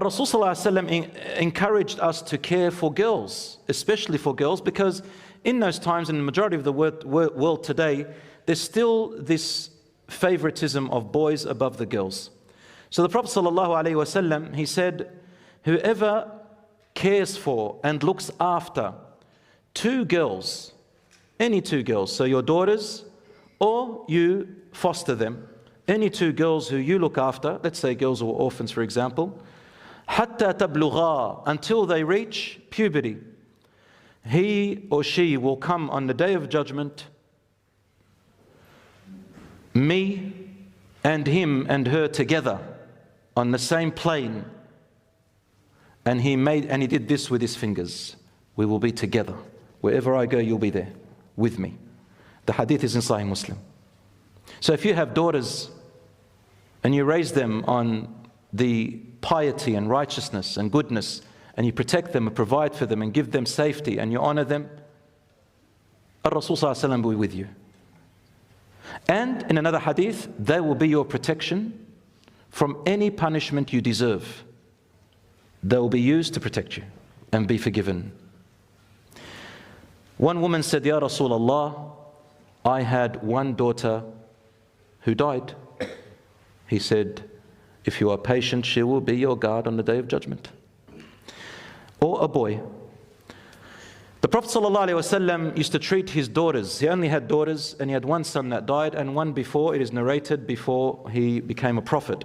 Rasul encouraged us to care for girls, especially for girls, because in those times, in the majority of the world today, there's still this favoritism of boys above the girls. So the Prophet ﷺ, he said, whoever cares for and looks after two girls, any two girls, so your daughters, or you foster them, any two girls who you look after, let's say girls who are orphans, for example, حَتَّى تَبْلُغَا, until they reach puberty, he or she will come on the day of judgment, me and him and her together on the same plane. And he did this with his fingers. We will be together. Wherever I go, you'll be there with me. The hadith is in Sahih Muslim. So if you have daughters and you raise them on the piety and righteousness and goodness, and you protect them and provide for them and give them safety and you honor them, Rasul ﷺ will be with you. And in another hadith, they will be your protection from any punishment you deserve. They will be used to protect you and be forgiven. One woman said, Ya Rasulullah, I had one daughter who died. He said, if you are patient, she will be your guard on the day of judgment. Or a boy. The Prophet ﷺ used to treat his daughters. He only had daughters, and he had one son that died, and one before, it is narrated, before he became a prophet.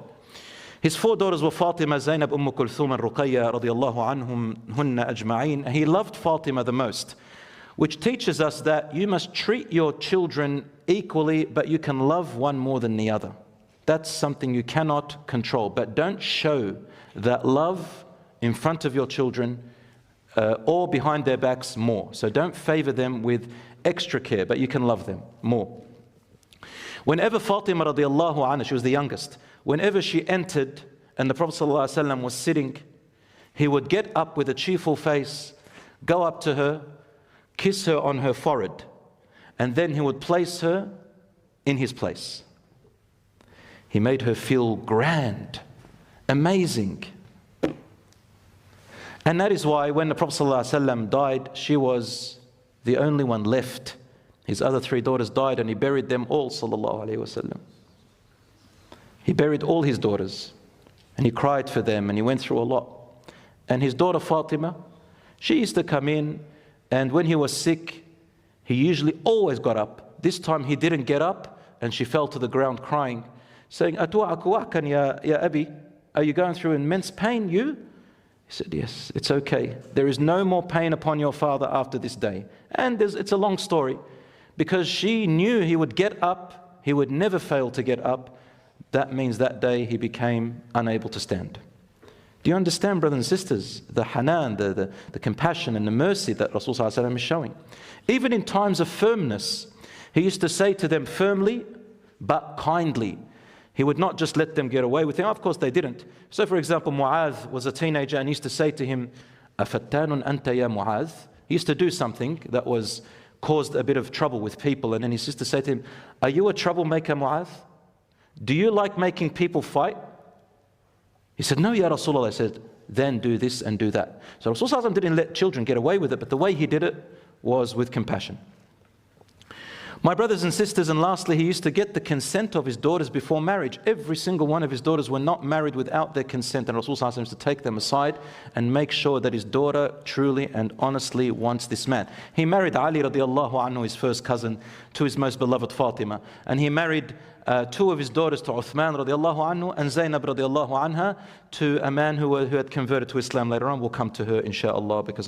His four daughters were Fatima, Zainab, Kulthum, and Ruqayya radiyallahu anhum hunna ajma'een. He loved Fatima the most, which teaches us that you must treat your children equally, but you can love one more than the other. That's something you cannot control. But don't show that love in front of your children or behind their backs more. So don't favor them with extra care, but you can love them more. Whenever Fatima radiallahu anha, she was the youngest, whenever she entered and the Prophet ﷺ was sitting, he would get up with a cheerful face, go up to her, kiss her on her forehead, and then he would place her in his place. He made her feel grand, amazing. And that is why when the Prophet ﷺ died, she was the only one left. His other three daughters died and he buried them all, sallallahu alayhi wasallam. He buried all his daughters and he cried for them and he went through a lot. And his daughter Fatima, she used to come in, and when he was sick, he usually always got up. This time he didn't get up and she fell to the ground crying, saying, Atu'aku'akan ya Abi, are you going through immense pain, you? He said, yes, it's okay. There is no more pain upon your father after this day. And it's a long story, because she knew he would get up, he would never fail to get up. That means that day he became unable to stand. Do you understand, brothers and sisters, the hanan, the compassion and the mercy that Rasul ﷺ is showing? Even in times of firmness, he used to say to them firmly, but kindly. He would not just let them get away with it. Of course, they didn't. So, for example, Mu'adh was a teenager and he used to say to him, Afattanun anta ya Mu'adh? He used to do something that caused a bit of trouble with people, and then he used to say to him, are you a troublemaker, Mu'adh? Do you like making people fight? He said, no, Ya Rasulullah. I said, then do this and do that. So Rasulullah didn't let children get away with it, but the way he did it was with compassion. My brothers and sisters, and lastly, he used to get the consent of his daughters before marriage. Every single one of his daughters were not married without their consent, and Rasulullah used to take them aside and make sure that his daughter truly and honestly wants this man. He married Ali radiallahu anhu, his first cousin, to his most beloved Fatima, and he married two of his daughters to Uthman radiallahu anhu and Zainab radiallahu anha, to a man who had converted to Islam later on. We'll come to her inshallah, because